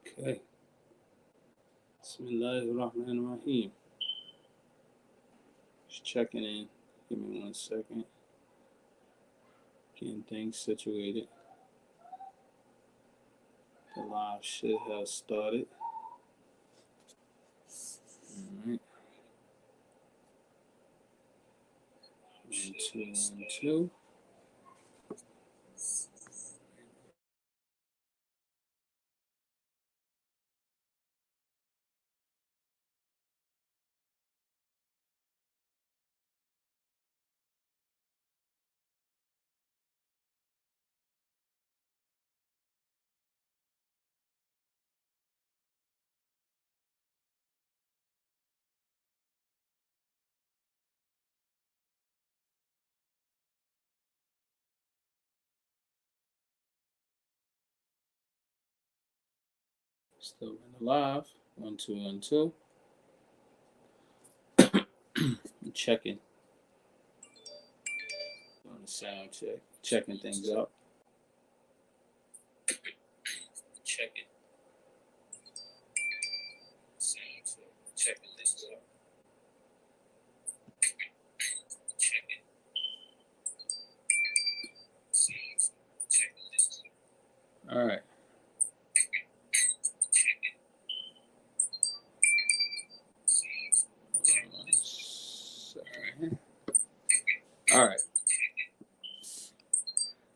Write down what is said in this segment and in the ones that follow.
Okay. Bismillahirrahmanirrahim. Just checking in. Give me 1 second. Getting things situated. The live should have started. Alright. 1, 2, 1, 2. Still running live. 1, 2, 1, 2. Checking. On the sound check. Checking things out. Checking. Sound check. Checking things out. Checking. Sound check. Checking things out. All right. All right.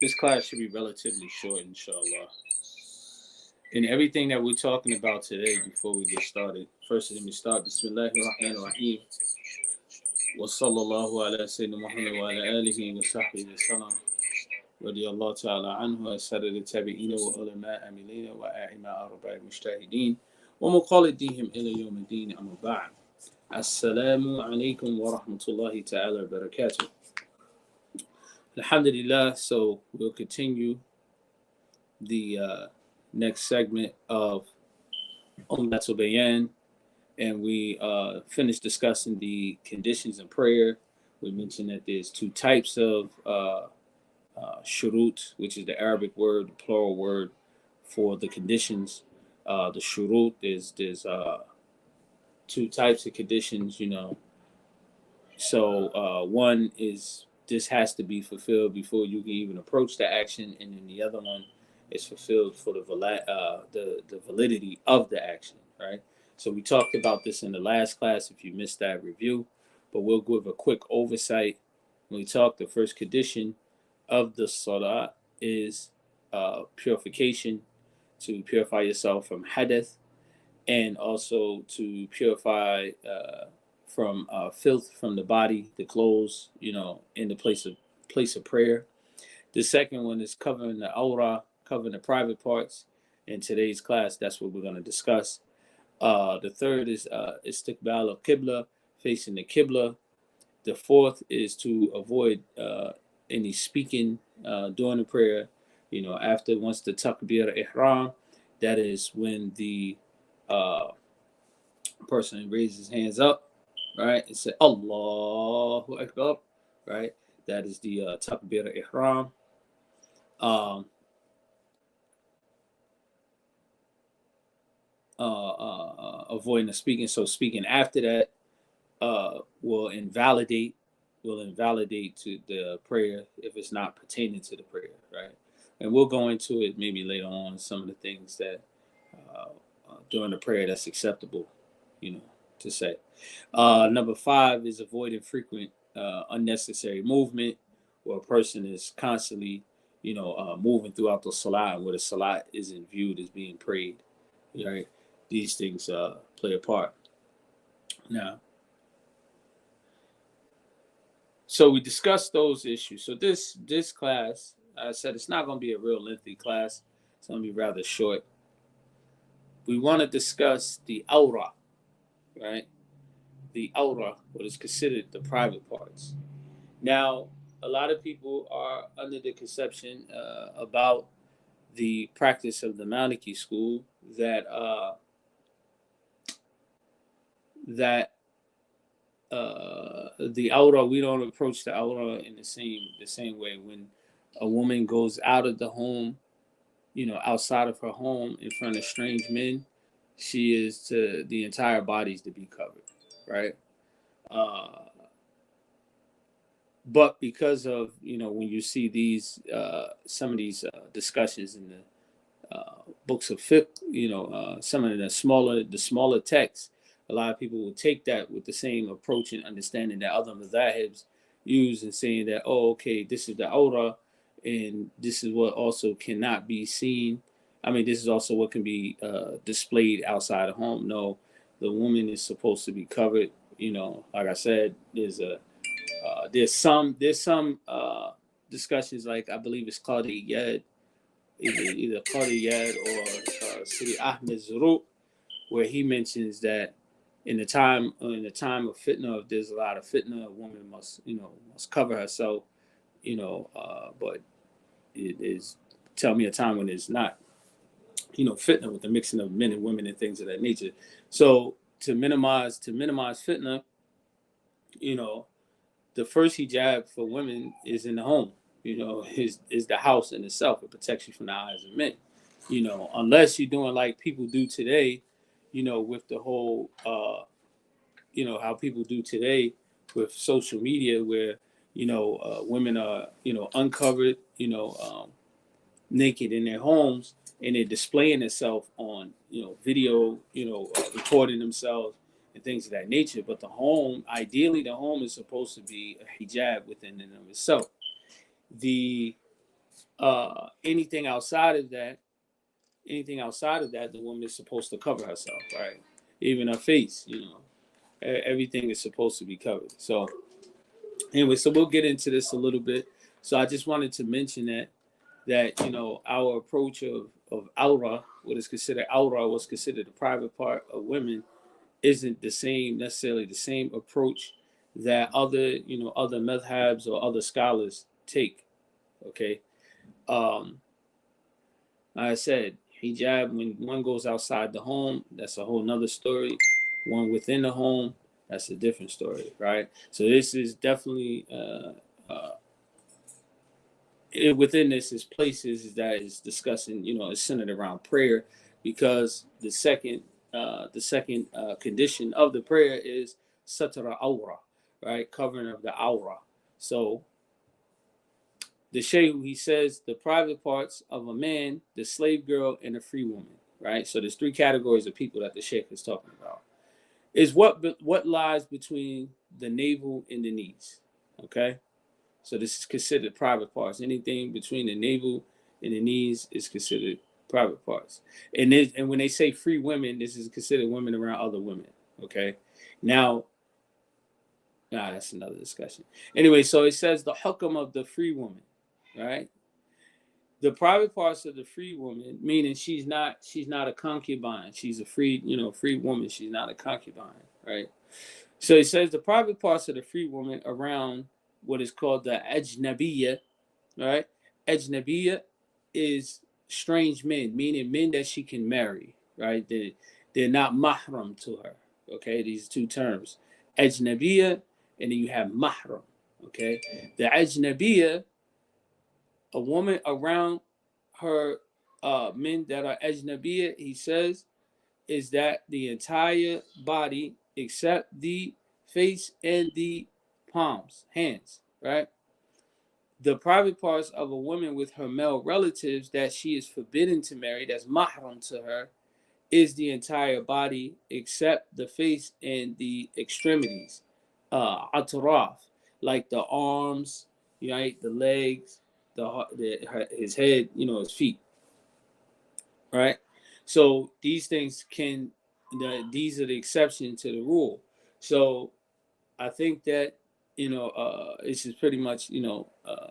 This class should be relatively short, inshallah. And everything that we're talking about today, before we get started, first let me start. Bismillahirrahmanirrahim. Wa sallallahu ala sayyidina Muhammad wa ala alihi wa sahbihi wa sallam. Radiyallahu ta'ala anhu asad al-tabi'ina wa ulama amilina wa a'ima arba'i mujtahidin wa muqalidihim ila yawm ad-din amma ba'd. Assalamu alaikum wa rahmatullahi ta'ala wa barakatuh. Alhamdulillah. So we'll continue the next segment of Umdat'l Bayaan, and we finished discussing the conditions in prayer. We mentioned that there's two types of shurut, which is the Arabic word, the plural word for the conditions. The shurut there's two types of conditions, So one is this has to be fulfilled before you can even approach the action, and then the other one is fulfilled for the validity of the action, right? So we talked about this in the last class. If you missed that review, but we'll give a quick oversight. When we talked, the first condition of the Salah is purification, to purify yourself from hadith, and also to purify from filth from the body, the clothes, in the place of prayer. The second one is covering the awrah, covering the private parts. In today's class, that's what we're going to discuss. The third is istiqbal al-qibla, facing the qibla. The fourth is to avoid any speaking during the prayer. Once the takbir ihram, that is when the person raises his hands up, right, and say Allahu Akbar, right? That is the takbir ihram. Avoiding the speaking. So speaking after that will invalidate to the prayer if it's not pertaining to the prayer, right? And we'll go into it maybe later on, some of the things that during the prayer that's acceptable, to say. Number 5 is avoiding frequent unnecessary movement, where a person is constantly, moving throughout the salah, where the salah isn't viewed as being prayed, right? These things play a part. Now, so we discussed those issues. So this class, I said it's not going to be a real lengthy class. It's going to be rather short. We want to discuss the awrah, right? The awrah, what is considered the private parts. Now, a lot of people are under the conception about the practice of the Maliki school that the awrah, we don't approach the awrah in the same way. When a woman goes out of the home, outside of her home in front of strange men, she is to the entire bodies to be covered, right? Uh, but because of when you see these some of these discussions in the books of fiqh, some of the smaller texts, a lot of people will take that with the same approach and understanding that other madhahibs use, and saying that, oh, okay, this is the aura, and this is what also cannot be seen. I mean, this is also what can be displayed outside of home. No, the woman is supposed to be covered. Like I said, there's some discussions, like I believe it's called Yad, either Qadi Yad or Sidi Ahmed Zuruk, where he mentions that in the time of fitna, if there's a lot of fitna, a woman must cover herself. But it is, tell me a time when it's not fitna, with the mixing of men and women and things of that nature. So to minimize fitna, you know, the first hijab for women is in the home. Is the house in itself. It protects you from the eyes of men. Unless you're doing like people do today, with the whole, how people do today with social media, where women are uncovered, naked in their homes, and they're displaying themselves on video, recording themselves and things of that nature. But the home, ideally, the home is supposed to be a hijab within and of itself. The anything outside of that, the woman is supposed to cover herself, right? Even her face, everything is supposed to be covered. So anyway, so we'll get into this a little bit. So I just wanted to mention that our approach of aura, what is considered aura, what's considered the private part of women, isn't necessarily the same approach that other madhabs or other scholars take. Okay. Like I said, hijab, when one goes outside the home, that's a whole nother story. One within the home, that's a different story, right? So this is definitely within this is places that is discussing, is centered around prayer, because the second condition of the prayer is satara aura, right? Covering of the aura. So the Shaykh, he says the private parts of a man, the slave girl, and a free woman, right? So there's three categories of people that the Shaykh is talking about. Is what lies between the navel and the knees, okay? So this is considered private parts. Anything between the navel and the knees is considered private parts. And when they say free women, this is considered women around other women, okay? Now, that's another discussion. Anyway, so it says the hukam of the free woman, right? The private parts of the free woman, meaning she's not a concubine. She's a free woman. She's not a concubine, right? So it says the private parts of the free woman around what is called the ajnabiyya, right? Ajnabiyya is strange men, meaning men that she can marry, right? They're not mahram to her, okay? These two terms, ajnabiyya, and then you have mahram, okay? The ajnabiyya, a woman around her men that are ajnabiyya, he says, is that the entire body except the face and the palms, hands, right? The private parts of a woman with her male relatives that she is forbidden to marry, that's mahram to her, is the entire body except the face and the extremities, atraf, like the arms, right, the legs, his head, his feet, right? So these things these are the exception to the rule. So I think that this is pretty much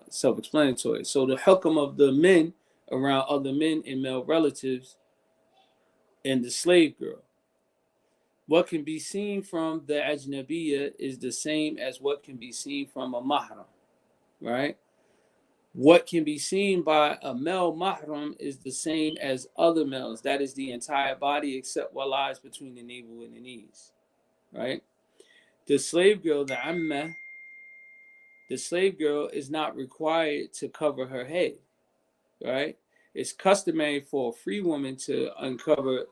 self-explanatory. So the hukam of the men around other men and male relatives and the slave girl, what can be seen from the ajnabiyya is the same as what can be seen from a mahram, right? What can be seen by a male mahram is the same as other males. That is the entire body except what lies between the navel and the knees, right? The slave girl, the amma, the slave girl is not required to cover her head, right? it's customary for a free woman to uncover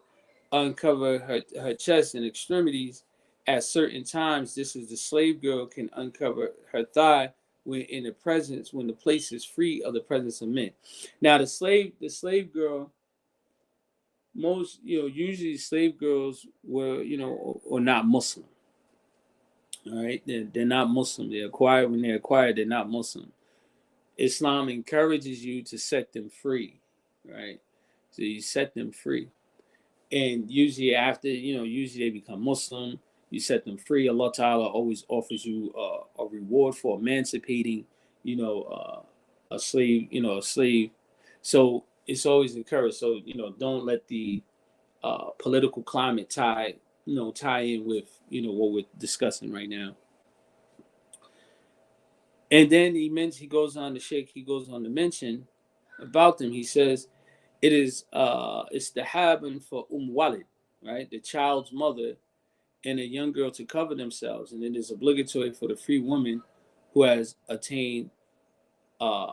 her chest and extremities at certain times. This is the slave girl can uncover her thigh when the place is free of the presence of men. Now the slave girl, most usually slave girls were or not Muslim. All right, they're not Muslim. When they're acquired, they're not Muslim. Islam encourages you to set them free, right? So you set them free. And usually usually they become Muslim, you set them free. Allah Ta'ala always offers you a reward for emancipating, a slave. So it's always encouraged. So, don't let the political climate tie in with, what we're discussing right now. And then he goes on to mention about them. He says, it's the habn for Walid, right? The child's mother and a young girl to cover themselves. And it is obligatory for the free woman who has attained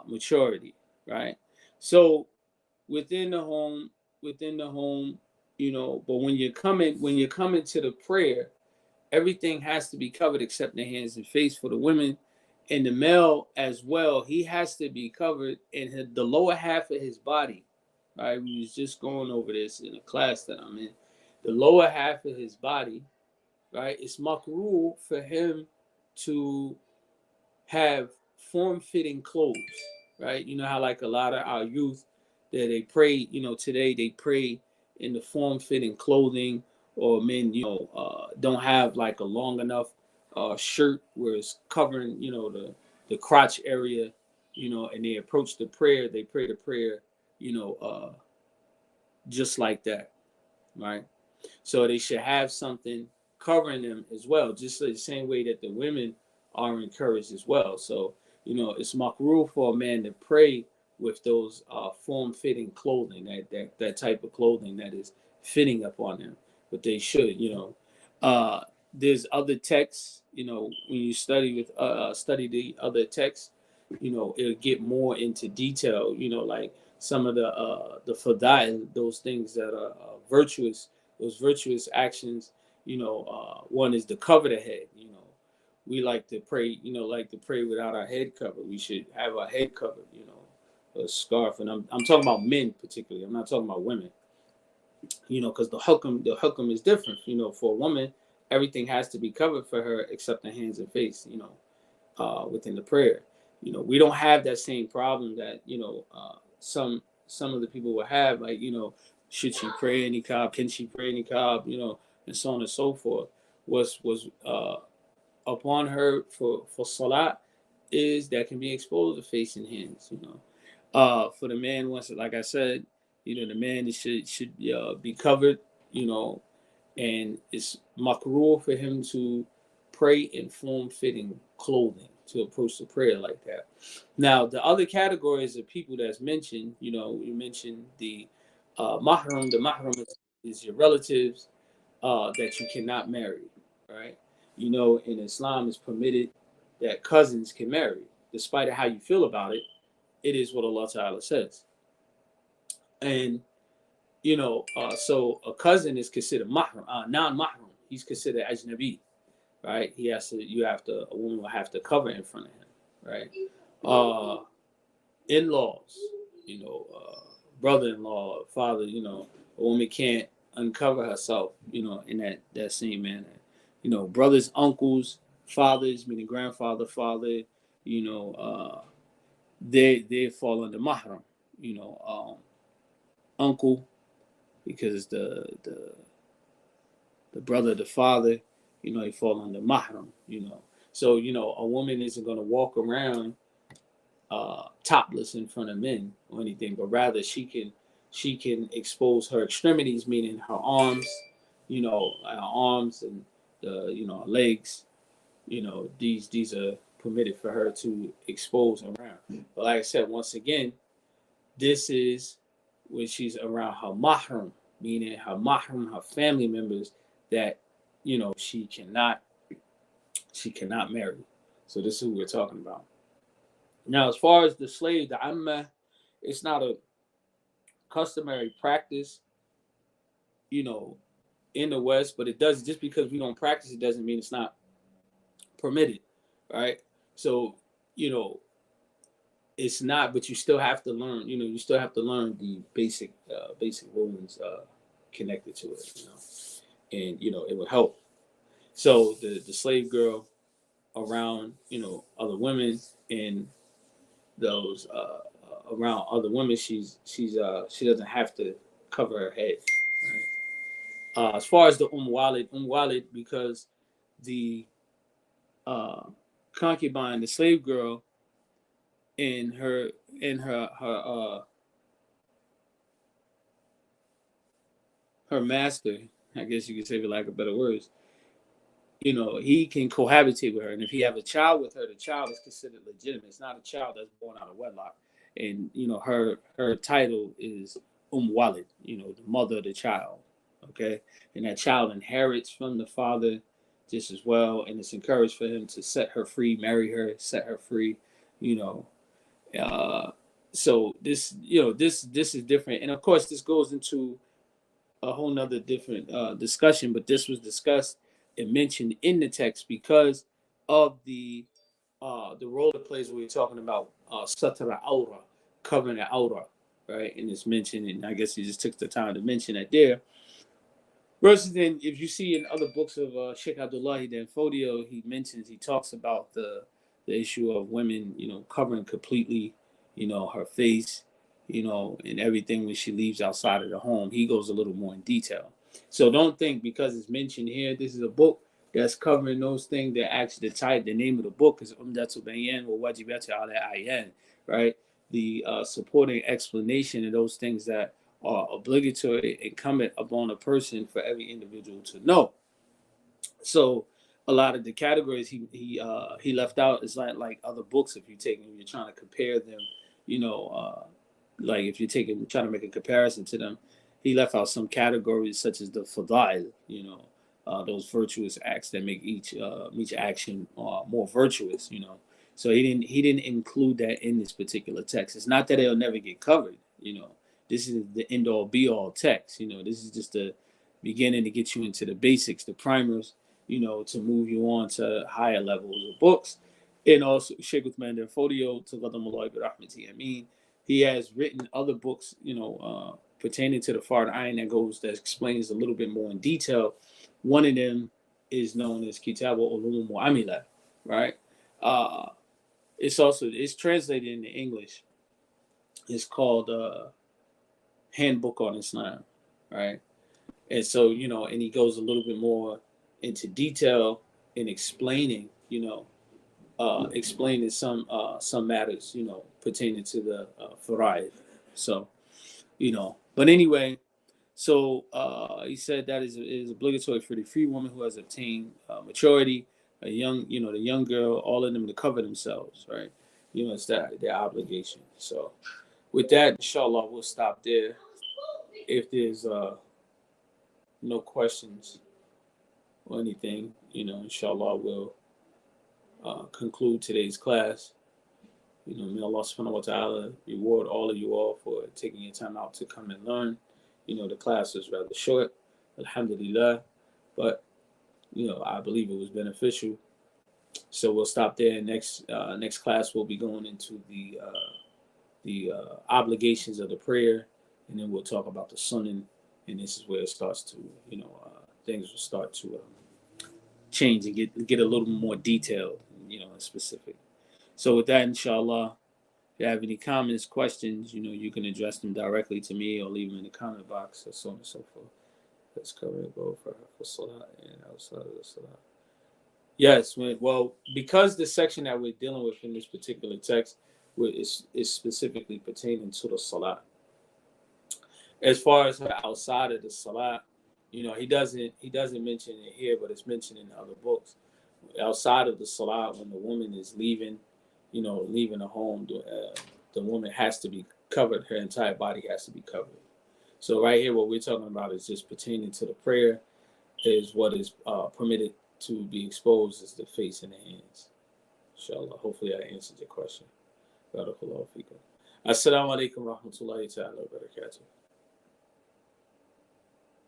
maturity, right? So within the home, but when you're coming to the prayer, everything has to be covered except the hands and face for the women. And the male as well, he has to be covered in the lower half of his body. Right, we was just going over this in a class that I'm in. The lower half of his body, right? It's makruh for him to have form-fitting clothes, right? You know how like a lot of our youth that they pray, today they pray in the form-fitting clothing, or men, don't have like a long enough shirt where it's covering, the crotch area, and they approach the prayer, they pray the prayer, just like that, right? So they should have something covering them as well, just the same way that the women are encouraged as well. So, it's makruh for a man to pray with those form-fitting clothing, that type of clothing that is fitting upon them. But they should, there's other texts, when you study the other texts, it'll get more into detail, like some of the fadail, those things that are virtuous, those virtuous actions. One is to cover the head. We like to pray, without our head covered. We should have our head covered, a scarf. And I'm talking about men particularly. I'm not talking about women. Because the hukam is different. For a woman, everything has to be covered for her except the hands and face. Within the prayer. We don't have that same problem that some of the people will have. Like, should she pray in niqab? Can she pray in niqab? And so on and so forth. Was upon her for salat is that can be exposed to face and hands. For the man, once, like I said, the man should be covered. And it's makruh for him to pray in form-fitting clothing to approach the prayer like that. Now, the other categories of people that's mentioned, you mentioned the mahram. The mahram is your relatives that you cannot marry, right? In Islam, it's permitted that cousins can marry. Despite how you feel about it, it is what Allah Ta'ala says. And, so a cousin is considered mahram, non-mahram. He's considered ajnabi, right? A woman will have to cover in front of him, right? In-laws, brother-in-law, father, a woman can't uncover herself, in that same manner. Brothers, uncles, fathers, meaning grandfather, father, they fall under mahram, uncle, because the brother, the father, he fall under mahram, So, a woman isn't going to walk around topless in front of men or anything, but rather she can expose her extremities, meaning her arms, and her legs. These are permitted for her to expose around. But like I said, once again, this is when she's around her mahram, meaning her mahram, her family members that she cannot marry. So this is who we're talking about. Now, as far as the slave, the amma, it's not customary practice, you know, in the West, but it does, just because we don't practice it doesn't mean it's not permitted, right? So, you know, it's not, but you still have to learn. You know, you still have to learn the basic rulings connected to it. You know, and you know it would help. So the slave girl around, you know, other women, and those around other women, she doesn't have to cover her head. Right? As far as the Walid, because the uh, concubine, the slave girl, in her master, I guess you could say, for lack of better words, you know, he can cohabitate with her, and if he have a child with her, the child is considered legitimate. It's not a child that's born out of wedlock, and you know, her title is Walid, you know, the mother of the child. Okay, and that child inherits from the father just as well, and it's encouraged for him to set her free, marry her, set her free, you know. So this, you know, this is different, and of course, this goes into a whole nother different discussion, but this was discussed and mentioned in the text because of the role it plays when we're talking about satara aura, covering the aura, right? And it's mentioned, and I guess he just took the time to mention that there. Versus then, if you see in other books of Sheikh Abdullahi then Fodio, he talks about the issue of women, you know, covering completely, you know, her face, you know, and everything when she leaves outside of the home. He goes a little more in detail. So don't think because it's mentioned here, this is a book that's covering those things. That actually the name of the book is Umdat'l Bayaan wa Wajibat ala Ayan, right? The supporting explanation of those things that are obligatory, incumbent upon a person for every individual to know. So a lot of the categories he left out is like other books. If you're trying to compare them, you know, like if you're trying to make a comparison to them, he left out some categories such as the fadail, you know, those virtuous acts that make each action more virtuous, you know. So he didn't include that in this particular text. It's not that it'll never get covered, you know. This is the end all be all text, you know. This is just the beginning to get you into the basics, the primers, you know, to move you on to higher levels of books. And also Sheikh Uthman bin Fodio, to Qadamullah bi Rahmati. I mean, he has written other books, you know, pertaining to the Fard Ayn that explains a little bit more in detail. One of them is known as Kitab al-Ulum Mu'amila, right? It's translated into English. It's called Handbook on Islam, right? And so, you know, and he goes a little bit more into detail in explaining, you know, explaining some matters, you know, pertaining to the faraid. So, you know, but anyway, so he said that is obligatory for the free woman who has obtained maturity, the young girl, all of them to cover themselves, right? You know, it's their obligation. So, with that, inshallah, we'll stop there. If there's no questions or anything, you know, inshallah, we'll conclude today's class. You know, may Allah subhanahu wa ta'ala reward all of you all for taking your time out to come and learn. You know, the class was rather short, alhamdulillah, but, you know, I believe it was beneficial. So we'll stop there. Next class, we'll be going into the obligations of the prayer, and then we'll talk about the Sunnah, and this is where it starts to, you know, things will start to change and get a little more detailed, you know, and specific. So with that, inshallah, if you have any comments, questions, you know, you can address them directly to me or leave them in the comment box, or so on and so forth. Let's cover it both for Salah and outside of the Salah. Yes, well, because the section that we're dealing with in this particular text is specifically pertaining to the Salah. As far as her outside of the Salah, you know, he doesn't mention it here, but it's mentioned in other books. Outside of the Salah, when the woman is leaving, you know, leaving the home, the woman has to be covered. Her entire body has to be covered. So right here, what we're talking about is just pertaining to the prayer, is what is permitted to be exposed is the face and the hands. Inshallah. Hopefully I answered your question. Barakallahu feekum. Assalamu alaikum wa rahmatullahi ta'ala wa barakatuh.